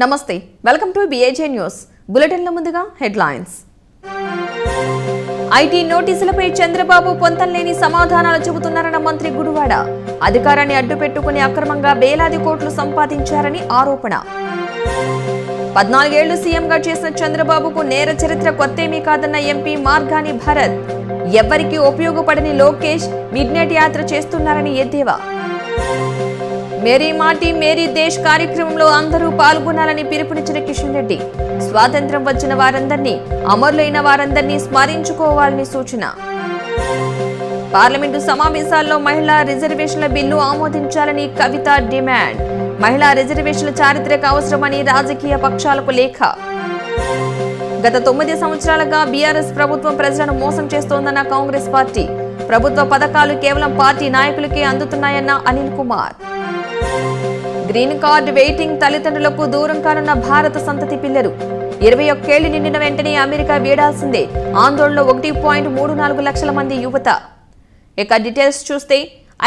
నమస్తే welcome to BAJ news బులెటిన్ల ముందుగా headlines IT నోటీసులపై Chandrababu పొంతలేని సమాధానాలు చెబుతున్నారన్న మంత్రి గుడివాడ అధికారాన్ని అడ్డుపెట్టుకుని అక్రమంగా వేలాది కోట్లు సంపాదించారని ఆరోపణ 14 ఏళ్లు సీఎంగా చేసిన చంద్రబాబుకు నేర చరిత్ర కొత్తేమీ కాదన్న ఎంపీ మార్గాని భరత్ ఎవ్వరికీ ఉపయోగపడని లోకేష్ మిడ్నైట్ యాత్ర చేస్తున్నారని ఎద్దేవా మేరీ మాటి మేరీ దేశ్ కార్యక్రమంలో అందరూ పాల్గొనాలని పిలుపునిచ్చిన కిషన్ రెడ్డి స్వాతంత్ర్యం వచ్చిన వారందరినీ అమరులైన వారందరినీ స్మరించుకోవాలని సూచన పార్లమెంటు సమావేశాల్లో మహిళా రిజర్వేషన్ల బిల్లు ఆమోదించాలని కవిత డిమాండ్ మహిళా రిజర్వేషన్ల చారిత్రక అవసరమని రాజకీయ పక్షాలకు లేఖ గత 9 సంవత్సరాలుగా బీఆర్ఎస్ ప్రభుత్వం ప్రజలను మోసం చేస్తోందన్న కాంగ్రెస్ పార్టీ ప్రభుత్వ పథకాలు కేవలం పార్టీ నాయకులకే అందుతున్నాయన్న Anil Kumar green card waiting తల్లిదండ్రులకు దూరం కానున్న భారత సంతతి పిల్లలు 21 ఏళ్లు నిండిన వెంటనే అమెరికా వీడాల్సిందే ఆందోళనలో 1.34 లక్షల మంది యువత ఇక డీటెయిల్స్ చూస్తే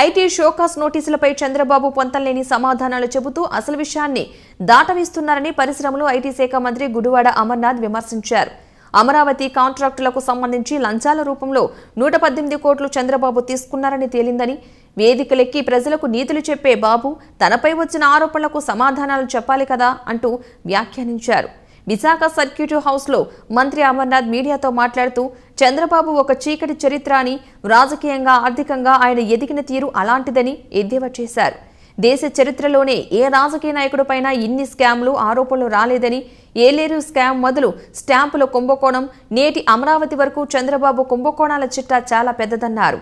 ఐటీ షోకాస్ నోటీసులపై చంద్రబాబు పొంతలేని సమాధానాలు చెబుతూ అసలు విషయాన్ని దాటవేస్తున్నారని పరిశ్రమలు ఐటీ శాఖ మంత్రి గుడివాడ అమర్నాథ్ విమర్శించారు. అమరావతి కాంట్రాక్టులకు సంబంధించి లంచాల రూపంలో 118 కోట్లు చంద్రబాబు తీసుకున్నారని తేలిందని వేదికలెక్కి ప్రజలకు నీతులు చెప్పే బాబు తనపై వచ్చిన ఆరోపణలకు సమాధానాలు చెప్పాలి కదా అంటూ వ్యాఖ్యానించారు. విశాఖ సర్క్యూట్ హౌస్లో మంత్రి అమర్నాథ్ మీడియాతో మాట్లాడుతూ చంద్రబాబు ఒక చీకటి చరిత్ర అని రాజకీయంగా ఆర్థికంగా ఆయన ఎదిగిన తీరు అలాంటిదని ఎద్దేవా చేశారు. దేశ చరిత్రలోనే ఏ రాజకీయ నాయకుడిపైనా ఇన్ని స్కామ్లు ఆరోపణలు రాలేదని ఏలేరు స్కామ్ మొదలు స్టాంపుల కుంభకోణం నేటి అమరావతి వరకు చంద్రబాబు కుంభకోణాల చిట్టా చాలా పెద్దదన్నారు.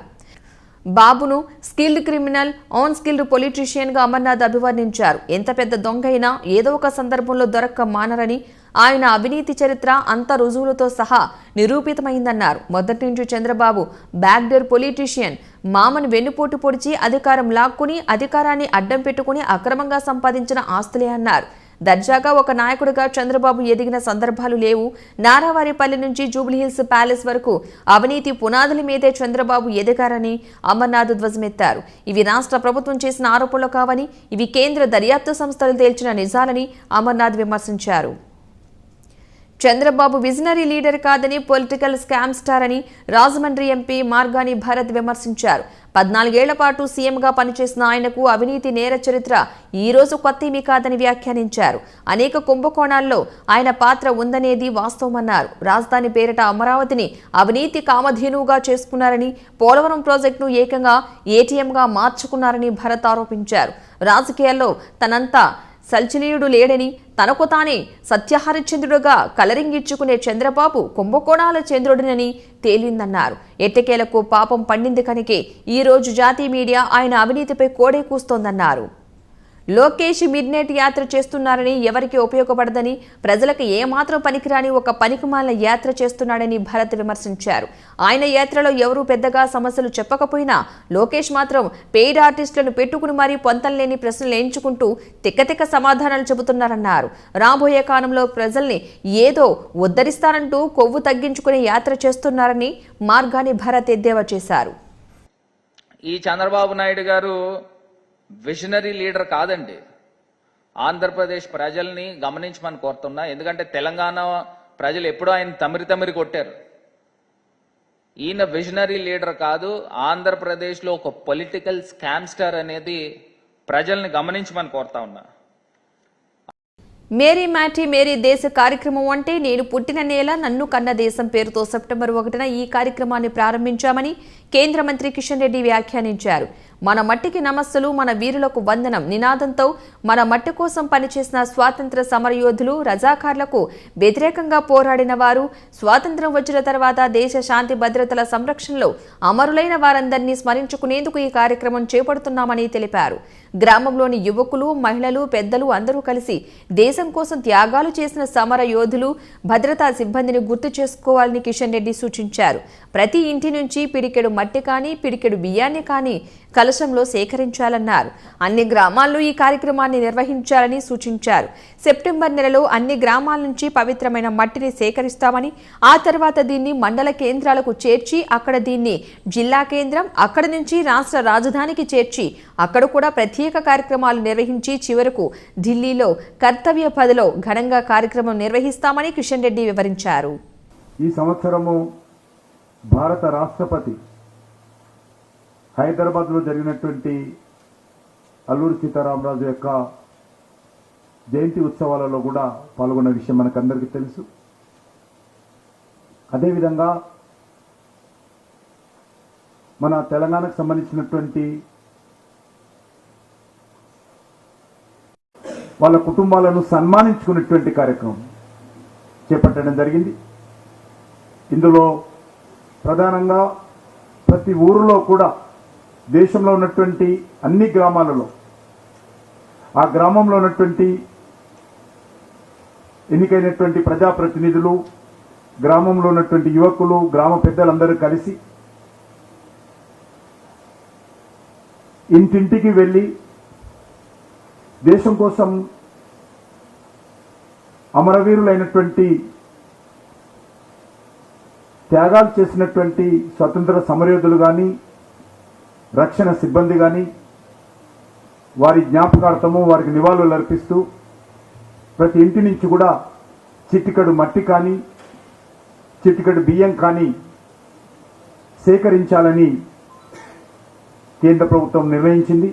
బాబును skilled criminal on skilled politician గా అమర్నాథ్ అభివర్ణించారు. ఎంత పెద్ద దొంగ అయినా ఏదో ఒక సందర్భంలో దొరక్క మానరని ఆయన అవినీతి చరిత్ర అంత రుజువులతో సహా నిరూపితమైందన్నారు. మొదటి నుంచి చంద్రబాబు బ్యాక్డోర్ పొలిటీషియన్ మామను వెన్నుపోటు పొడిచి అధికారం లాక్కుని అధికారాన్ని అడ్డం పెట్టుకుని అక్రమంగా సంపాదించిన ఆస్తులే అన్నారు. దర్జాగా ఒక నాయకుడిగా చంద్రబాబు ఎదిగిన సందర్భాలు లేవు. నారావారిపల్లి నుంచి జూబ్లీహిల్స్ ప్యాలెస్ వరకు అవినీతి పునాదుల మీదే చంద్రబాబు ఎదిగారని అమర్నాథ్ ధ్వజమెత్తారు. ఇవి రాష్ట్ర ప్రభుత్వం చేసిన ఆరోపణలు కావని ఇవి కేంద్ర దర్యాప్తు సంస్థలు తేల్చిన నిజాలని అమర్నాథ్ విమర్శించారు. చంద్రబాబు విజనరీ లీడర్ కాదని పొలిటికల్ స్కామ్ స్టార్ అని రాజమండ్రి ఎంపీ మార్గాని భరత్ విమర్శించారు. 14 ఏళ్ల పాటు సీఎంగా పనిచేసిన ఆయనకు అవినీతి నేర చరిత్ర ఈ రోజు కొత్తేమీ కాదని వ్యాఖ్యానించారు. అనేక కుంభకోణాల్లో ఆయన పాత్ర ఉందనేది వాస్తవమన్నారు. రాజధాని పేరిట అమరావతిని అవినీతి కామధేనువుగా చేసుకున్నారని పోలవరం ప్రాజెక్టును ఏకంగా ఏటీఎంగా మార్చుకున్నారని భరత్ ఆరోపించారు. రాజకీయాల్లో తనంతా సల్చనీయుడు లేడని తనకు తానే సత్యహరిశ్చంద్రుడుగా కలరింగ్ ఇచ్చుకునే చంద్రబాబు కుంభకోణాల చంద్రుడినని తేలిందన్నారు. ఎట్టకేలకు పాపం పండింది కనుకే ఈ రోజు జాతీయ మీడియా ఆయన అవినీతిపై కోడే కూస్తోందన్నారు. లోకేష్ మిడ్నైట్ యాత్ర చేస్తున్నారని ఎవరికి ఉపయోగపడదని ప్రజలకు ఏమాత్రం పనికిరాని ఒక పనికిమాలిన యాత్ర చేస్తున్నాడని భరత్ విమర్శించారు. ఆయన యాత్రలో ఎవరూ పెద్దగా సమస్యలు చెప్పకపోయినా లోకేష్ మాత్రం పెయిడ్ ఆర్టిస్టులను పెట్టుకుని మరీ పొంతలేని ప్రశ్నలు ఎంచుకుంటూ తిక్కతిక్క సమాధానాలు చెబుతున్నారన్నారు. రాబోయే కాలంలో ప్రజల్ని ఏదో ఉద్ధరిస్తారంటూ కొవ్వు తగ్గించుకునే యాత్ర చేస్తున్నారని మార్గాని భరత్ ఎద్దేవా చేశారు. ఈ చంద్రబాబు నాయుడు గారు విజనరీ లీడర్ కాదండి. ఆంధ్రప్రదేశ్ ప్రజల్ని గమనించమని కోరుతున్నా. ఎందుకంటే తెలంగాణ ప్రజలు ఎప్పుడూ ఆయన తమిరి కొట్టారు. ఈయన విజనరీ లీడర్ కాదు. ఆంధ్రప్రదేశ్లో ఒక పొలిటికల్ స్కామ్స్టర్ అనేది ప్రజల్ని గమనించమని కోరుతా ఉన్నా. మేరీ మాటి మేరీ దేశ కార్యక్రమం అంటే నేను పుట్టిన నేల నన్ను కన్న దేశం పేరుతో సెప్టెంబర్ 1న ఈ కార్యక్రమాన్ని ప్రారంభించామని కేంద్ర మంత్రి కిషన్ రెడ్డి వ్యాఖ్యానించారు. మన మట్టికి నమస్సులు, మన వీరులకు వందనం నినాదంతో మన మట్టి కోసం పనిచేసిన స్వాతంత్ర సమరయోధులు, రజాకార్లకు వ్యతిరేకంగా పోరాడిన వారు, స్వాతంత్ర్యం వచ్చిన తర్వాత దేశ శాంతి భద్రతల సంరక్షణలో అమరులైన వారందరినీ స్మరించుకునేందుకు ఈ కార్యక్రమం చేపడుతున్నామని తెలిపారు. గ్రామంలోని యువకులు, మహిళలు, పెద్దలు అందరూ కలిసి దేశం కోసం త్యాగాలు చేసిన సమర యోధులు, భద్రతా సిబ్బందిని గుర్తు చేసుకోవాలని కిషన్ రెడ్డి సూచించారు. ప్రతి ఇంటి నుంచి పిడికెడు మట్టి కానీ పిడికెడు బియ్యాన్ని కానీ కలశంలో సేకరించాలన్నారు. అన్ని గ్రామాల్లో ఈ కార్యక్రమాన్ని నిర్వహించాలని సూచించారు. సెప్టెంబర్ నెలలో అన్ని గ్రామాల నుంచి పవిత్రమైన మట్టిని సేకరిస్తామని, ఆ తర్వాత దీన్ని మండల కేంద్రాలకు చేర్చి అక్కడ దీన్ని జిల్లా కేంద్రం, అక్కడ నుంచి రాష్ట్ర రాజధానికి చేర్చి అక్కడ కూడా ప్రత్యేక కార్యక్రమాలు నిర్వహించి చివరకు ఢిల్లీలో కర్తవ్య పథలో ఘనంగా కార్యక్రమం నిర్వహిస్తామని కిషన్ రెడ్డి వివరించారు. ఈ సంవత్సరము భారత రాష్ట్రపతి హైదరాబాద్లో జరిగినటువంటి అల్లూరి సీతారామరాజు యొక్క జయంతి ఉత్సవాలలో కూడా పాల్గొన్న విషయం మనకందరికీ తెలుసు. అదేవిధంగా మన తెలంగాణకు సంబంధించినటువంటి వాళ్ళ కుటుంబాలను సన్మానించుకునేటువంటి కార్యక్రమం చేపట్టడం జరిగింది. ఇందులో ప్రధానంగా ప్రతి ఊరిలో కూడా దేశంలో ఉన్నటువంటి అన్ని గ్రామాలలో ఆ గ్రామంలో ఉన్నటువంటి ఎన్నికైనటువంటి ప్రజాప్రతినిధులు, గ్రామంలో ఉన్నటువంటి యువకులు, గ్రామ పెద్దలందరూ కలిసి ఇంటింటికి వెళ్ళి దేశం కోసం అమరవీరులైనటువంటి త్యాగాలు చేసినటువంటి స్వతంత్ర సమరయోధులు కానీ, రక్షణ సిబ్బంది కానీ వారి జ్ఞాపకార్థము వారికి నివాళులు అర్పిస్తూ ప్రతి ఇంటి నుంచి కూడా చిటికెడు మట్టి కానీ చిటికెడు బియ్యం కానీ సేకరించాలని కేంద్ర ప్రభుత్వం నిర్ణయించింది.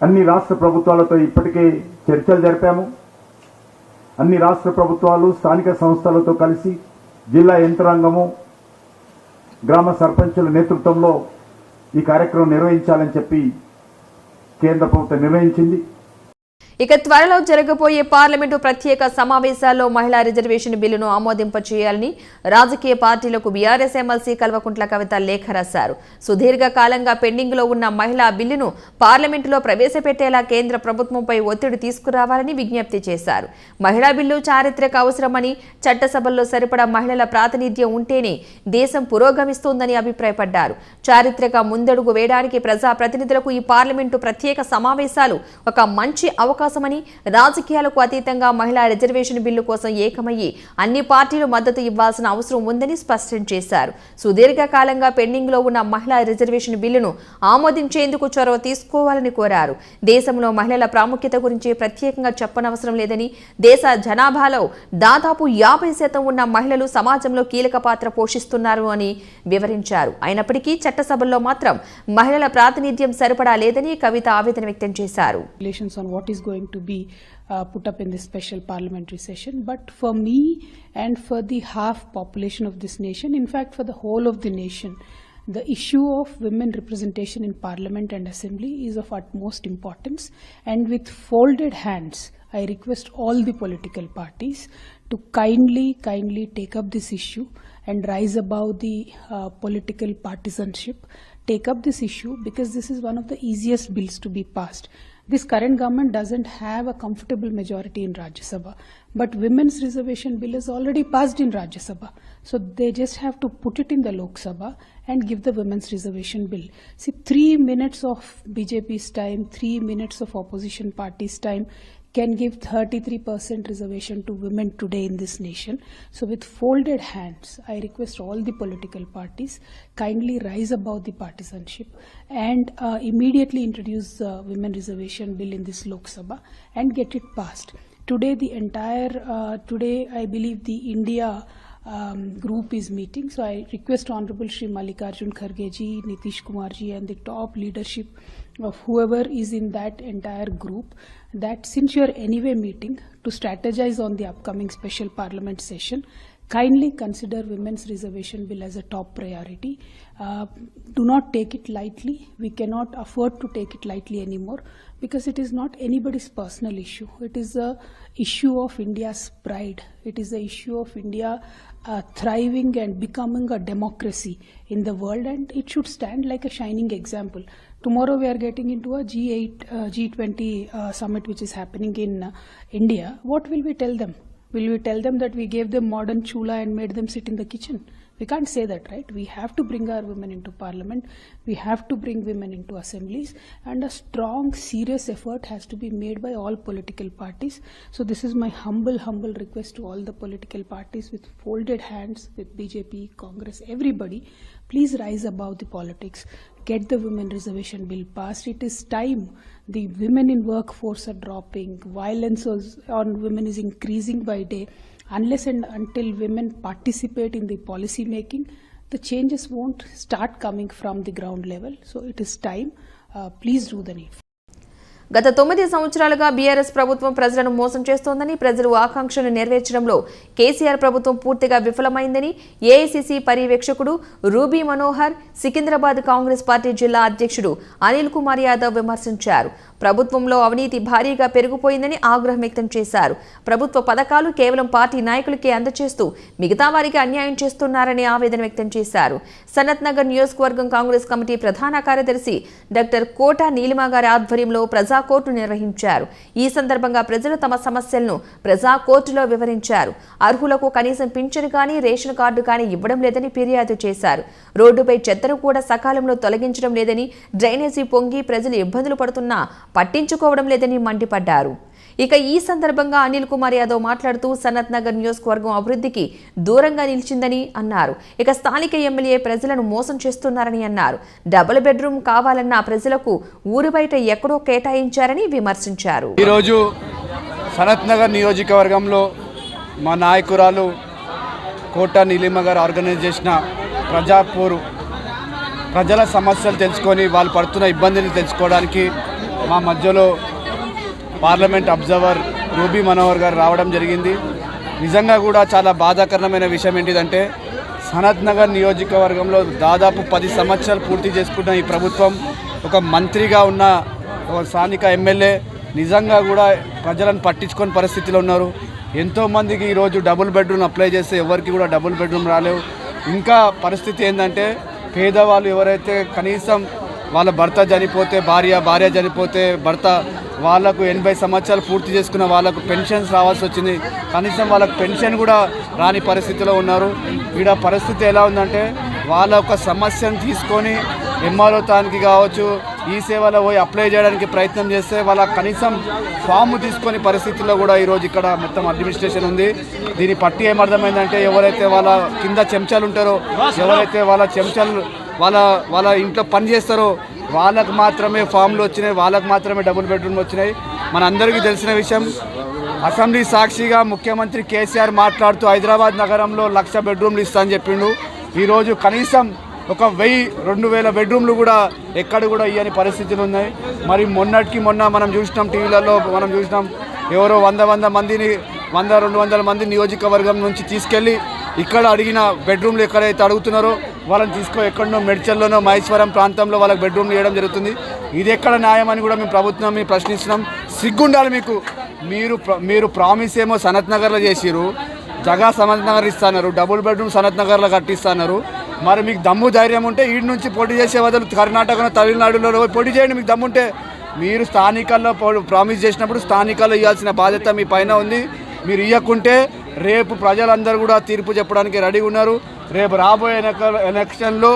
అన్ని రాష్ట్ర ప్రభుత్వాలతో ఇప్పటికే చర్చలు జరిపాము. అన్ని రాష్ట్ర ప్రభుత్వాలు స్థానిక సంస్థలతో కలిసి జిల్లా యంత్రాంగము, గ్రామ సర్పంచుల నేతృత్వంలో ఈ కార్యక్రమం నిర్వహించాలని చెప్పి కేంద్ర ప్రభుత్వం నిర్ణయించింది. ఇక త్వరలో జరగబోయే పార్లమెంటు ప్రత్యేక సమావేశాల్లో మహిళా రిజర్వేషన్ బిల్లును ఆమోదింపచేయాలని రాజకీయ పార్టీలకు బీఆర్ఎస్ ఎమ్మెల్సీ కల్వకుంట్ల కవిత లేఖ రాశారు. సుదీర్ఘకాలంగా పెండింగ్ లో ఉన్న మహిళా బిల్లును పార్లమెంటులో ప్రవేశపెట్టేలా కేంద్ర ప్రభుత్వంపై ఒత్తిడి తీసుకురావాలని విజ్ఞప్తి చేశారు. మహిళా బిల్లు చారిత్రక అవసరమని, చట్టసభల్లో సరిపడా మహిళల ప్రాతినిధ్యం ఉంటేనే దేశం పురోగమిస్తోందని అభిప్రాయపడ్డారు. చారిత్రక ముందడుగు వేయడానికి ప్రజా ప్రతినిధులకు ఈ పార్లమెంటు ప్రత్యేక సమావేశాలు ఒక మంచి అవకాశం అవకాశమని, రాజకీయాలకు అతీతంగా మహిళా రిజర్వేషన్ బిల్లు కోసం ఏకమయ్యి అన్ని పార్టీలు మద్దతు ఇవ్వాల్సిన అవసరం ఉందని స్పష్టం చేశారు. సుదీర్ఘకాలంగా పెండింగ్ లో ఉన్న మహిళా రిజర్వేషన్ బిల్లును ఆమోదించేందుకు చొరవ తీసుకోవాలని కోరారు. దేశంలో మహిళల ప్రాముఖ్యత గురించి ప్రత్యేకంగా చెప్పనవసరం లేదని, దేశ జనాభాలో దాదాపు 50% ఉన్న మహిళలు సమాజంలో కీలక పాత్ర పోషిస్తున్నారు అని వివరించారు. అయినప్పటికీ చట్టసభల్లో మాత్రం మహిళల ప్రాతినిధ్యం సరిపడా లేదని కవిత ఆవేదన వ్యక్తం చేశారు. To be put up in this special parliamentary session, but for me and for the half population of this nation, in fact for the whole of the nation, the issue of women representation in parliament and assembly is of utmost importance, and with folded hands I request all the political parties to kindly take up this issue and rise above the political partisanship. Take up this issue because this is one of the easiest bills to be passed. This current government doesn't have a comfortable majority in Rajya Sabha, but women's reservation bill is already passed in Rajya Sabha. So they just have to put it in the Lok Sabha and give the women's reservation bill. See, 3 minutes of BJP's time, 3 minutes of opposition parties' time can give 33% reservation to women today in this nation. So with folded hands, I request all the political parties kindly rise above the partisanship and immediately introduce the women reservation bill in this Lok Sabha and get it passed. Today today I believe the India group is meeting, so I request Honorable Shri Mallikarjun Kharge ji, Nitish Kumar ji and the top leadership of whoever is in that entire group that since you are anyway meeting to strategize on the upcoming special parliament session, kindly consider women's reservation bill as a top priority. Do not take it lightly. We cannot afford to take it lightly anymore because it is not anybody's personal issue. It is a issue of India's pride. It is a issue of India thriving and becoming a democracy in the world, and it should stand like a shining example. Tomorrow we are getting into a G20 summit which is happening in India. What will we tell them? Will we tell them that we gave them modern chula and made them sit in the kitchen? We can't say that, right? We have to bring our women into parliament. We have to bring women into assemblies, and a strong, serious effort has to be made by all political parties. So this is my humble request to all the political parties with folded hands, with BJP, Congress, everybody. Please rise above the politics. Get the women reservation bill passed. It is time. The women in workforce are dropping. Violence on women is increasing by day. Unless and until women participate in the policy making, the changes won't start coming from the ground level. So it is time. Please do the needful. గత 9 సంవత్సరాలుగా BRS ప్రభుత్వం ప్రజలను మోసం చేస్తోందని, ప్రజలు ఆకాంక్షలు నెరవేర్చడంలో కేసీఆర్ ప్రభుత్వం పూర్తిగా విఫలమైందని ఏఐసీసీ పర్యవేక్షకుడు రూబీ మనోహర్, సికింద్రాబాద్ కాంగ్రెస్ పార్టీ జిల్లా అధ్యక్షుడు అనిల్ కుమార్ యాదవ్ విమర్శించారు. ప్రభుత్వంలో అవినీతి భారీగా పెరిగిపోయిందని ఆగ్రహం వ్యక్తం చేశారు. ప్రభుత్వ పథకాలు కేవలం పార్టీ నాయకులకే అందజేస్తూ మిగతా వారికి అన్యాయం చేస్తున్నారని ఆవేదన వ్యక్తం చేశారు. సనత్ నగర్ నియోజకవర్గం కాంగ్రెస్ కమిటీ ప్రధాన కార్యదర్శి డాక్టర్ కోట నీలిమ గారి ఆధ్వర్యంలో ప్రజా కోర్టు నిర్వహించారు. ఈ సందర్భంగా ప్రజలు తమ సమస్యలను ప్రజా కోర్టులో వివరించారు. అర్హులకు కనీసం పింఛను కానీ రేషన్ కార్డు కానీ ఇవ్వడం లేదని ఫిర్యాదు చేశారు. రోడ్డుపై చెత్తను కూడా సకాలంలో తొలగించడం లేదని, డ్రైనేజీ పొంగి ప్రజలు ఇబ్బందులు పడుతున్నా పట్టించుకోవడం లేదని మండిపడ్డారు. ఇక ఈ సందర్భంగా అనిల్ కుమార్ యాదవ్ మాట్లాడుతూ సనత్ నగర్ నియోజకవర్గం అభివృద్ధికి దూరంగా నిలిచిందని అన్నారు. ఇక స్థానిక ఎమ్మెల్యే ప్రజలను మోసం చేస్తున్నారని అన్నారు. డబుల్ బెడ్రూమ్ కావాలన్న ప్రజలకు ఊరి బయట ఎక్కడో కేటాయించారని విమర్శించారు. ఈరోజు సనత్ నగర్ నియోజకవర్గంలో మా నాయకురాలు కోట నీలిమ గారు ఆర్గనైజ్ చేసిన ప్రజాపూరు ప్రజల సమస్యలు తెలుసుకొని వాళ్ళు పడుతున్న ఇబ్బందులు తెలుసుకోవడానికి మా మధ్యలో పార్లమెంట్ అబ్జర్వర్ రూబీ మనోహర్ గారు రావడం జరిగింది. నిజంగా కూడా చాలా బాధాకరమైన విషయం ఏంటిదంటే సనత్ నగర్ నియోజకవర్గంలో దాదాపు 10 సంవత్సరాలు పూర్తి చేసుకున్న ఈ ప్రభుత్వం ఒక మంత్రిగా ఉన్న ఒక స్థానిక ఎమ్మెల్యే నిజంగా కూడా ప్రజలను పట్టించుకొని పరిస్థితిలో ఉన్నారు. ఎంతోమందికి ఈరోజు డబుల్ బెడ్రూమ్ అప్లై చేస్తే ఎవరికి కూడా డబుల్ బెడ్రూమ్ రాలేవు. ఇంకా పరిస్థితి ఏంటంటే పేదవాళ్ళు ఎవరైతే కనీసం వాళ్ళ భర్త చనిపోతే భార్య చనిపోతే భర్త వాళ్ళకు 80 సంవత్సరాలు పూర్తి చేసుకున్న వాళ్ళకు పెన్షన్స్ రావాల్సి వచ్చింది. కనీసం వాళ్ళకు పెన్షన్ కూడా రాని పరిస్థితిలో ఉన్నారు. ఈడ పరిస్థితి ఎలా ఉందంటే వాళ్ళ ఒక సమస్యను తీసుకొని ఎంఆర్ఓ తానికి కావచ్చు ఈ సేవలో పోయి అప్లై చేయడానికి ప్రయత్నం చేస్తే వాళ్ళ కనీసం ఫామ్ తీసుకొని పరిస్థితుల్లో కూడా ఈరోజు ఇక్కడ మొత్తం అడ్మినిస్ట్రేషన్ ఉంది. దీని పట్టి ఏమర్థమైందంటే ఎవరైతే వాళ్ళ కింద చెంచాలు ఉంటారో, ఎవరైతే వాళ్ళ చెంచాలు వాళ్ళ ఇంట్లో పని చేస్తారో వాళ్ళకు మాత్రమే ఫామ్లు వచ్చినాయి, వాళ్ళకు మాత్రమే డబుల్ బెడ్రూమ్లు వచ్చినాయి. మనందరికీ తెలిసిన విషయం. అసెంబ్లీ సాక్షిగా ముఖ్యమంత్రి కేసీఆర్ మాట్లాడుతూ హైదరాబాద్ నగరంలో 1,00,000 బెడ్రూమ్లు ఇస్తా అని చెప్పిండు. ఈరోజు కనీసం ఒక 1000-2000 బెడ్రూమ్లు కూడా ఎక్కడ కూడా ఇవ్వని పరిస్థితులు ఉన్నాయి. మరి మొన్న మనం చూసినాం, టీవీలలో మనం చూసినాం, ఎవరో 100 మందిని 100-200 మంది నియోజకవర్గం నుంచి తీసుకెళ్ళి ఇక్కడ అడిగిన బెడ్రూమ్లు ఎక్కడైతే అడుగుతున్నారో వాళ్ళని ఎక్కడనో మెడ్చల్లోనో మహేశ్వరం ప్రాంతంలో వాళ్ళకి బెడ్రూమ్లు ఇవ్వడం జరుగుతుంది. ఇది ఎక్కడ న్యాయం అని కూడా మేము ప్రభుత్వం ప్రశ్నిస్తున్నాం. సిగ్గుండాలి మీకు. మీరు ప్రామిస్ ఏమో సనత్ నగర్లో చేసిరు, జగా సనత్ నగర్ ఇస్తున్నారు, డబుల్ బెడ్రూమ్ సనత్ నగర్లో కట్టిస్తున్నారు. మరి మీకు దమ్ము ధైర్యం ఉంటే ఈడి నుంచి పోటీ చేసే బదులు కర్ణాటకలో తమిళనాడులో పోటీ చేయండి. మీకు దమ్ముంటే మీరు స్థానికల్లో ప్రామిస్ చేసినప్పుడు స్థానికల్లో ఇవ్వాల్సిన బాధ్యత మీ పైన ఉంది. మీరు ఇవ్వకుంటే రేపు ప్రజలందరూ కూడా తీర్పు చెప్పడానికి రెడీ ఉన్నారు. రేపు రాబోయే ఎలక్షన్లో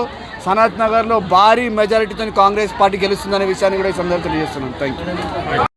సనత్ నగర్లో భారీ మెజారిటీతో కాంగ్రెస్ పార్టీ గెలుస్తుందనే విషయాన్ని కూడా ఈ సందర్భంగా తెలియజేస్తున్నాం. Thank you.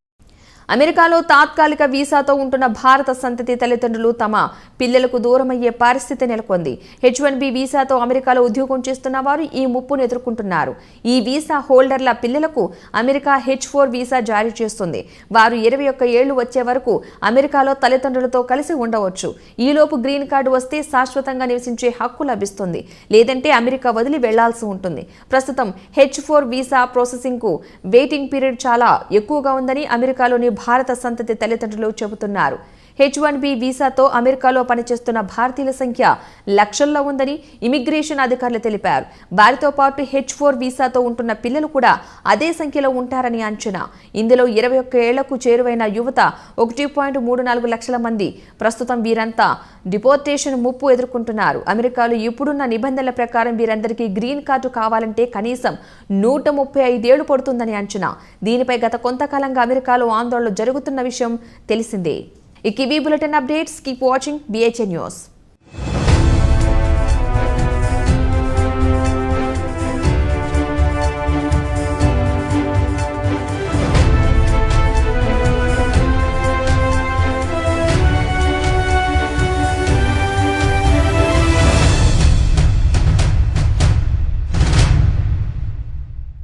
అమెరికాలో తాత్కాలిక వీసాతో ఉంటున్న భారత సంతతి తల్లిదండ్రులు తమ పిల్లలకు దూరమయ్యే పరిస్థితి నెలకొంది. H1B వీసాతో అమెరికాలో ఉద్యోగం చేస్తున్న వారు ఈ ముప్పును ఎదుర్కొంటున్నారు. ఈ వీసా హోల్డర్ల పిల్లలకు అమెరికా H4 వీసా జారీ చేస్తుంది. వారు 21 ఏళ్లు వచ్చే వరకు అమెరికాలో తల్లిదండ్రులతో కలిసి ఉండవచ్చు. ఈలోపు గ్రీన్ కార్డు వస్తే శాశ్వతంగా నివసించే హక్కు లభిస్తుంది. లేదంటే అమెరికా వదిలి వెళ్లాల్సి ఉంటుంది. ప్రస్తుతం H4 వీసా ప్రాసెసింగ్ కు వెయిటింగ్ పీరియడ్ చాలా ఎక్కువగా ఉందని అమెరికాలోని భారత సంతతి తల్లిదండ్రులు చెబుతున్నారు. H1B వీసాతో అమెరికాలో పనిచేస్తున్న భారతీయుల సంఖ్య లక్షల్లో ఉందని ఇమిగ్రేషన్ అధికారులు తెలిపారు. వారితో పాటు H4 వీసాతో ఉంటున్న పిల్లలు కూడా అదే సంఖ్యలో ఉంటారని అంచనా. ఇందులో 21 ఏళ్లకు చేరువైన యువత 1.34 లక్షల మంది. ప్రస్తుతం వీరంతా డిపోర్టేషన్ ముప్పు ఎదుర్కొంటున్నారు. అమెరికాలో ఇప్పుడున్న నిబంధనల ప్రకారం వీరందరికీ గ్రీన్ కార్డు కావాలంటే కనీసం 135 ఏళ్లు పడుతుందని అంచనా. దీనిపై గత కొంతకాలంగా అమెరికాలో ఆందోళనలు జరుగుతున్న విషయం తెలిసిందే. ఇక ఇవి bulletin updates. Keep watching BHN news.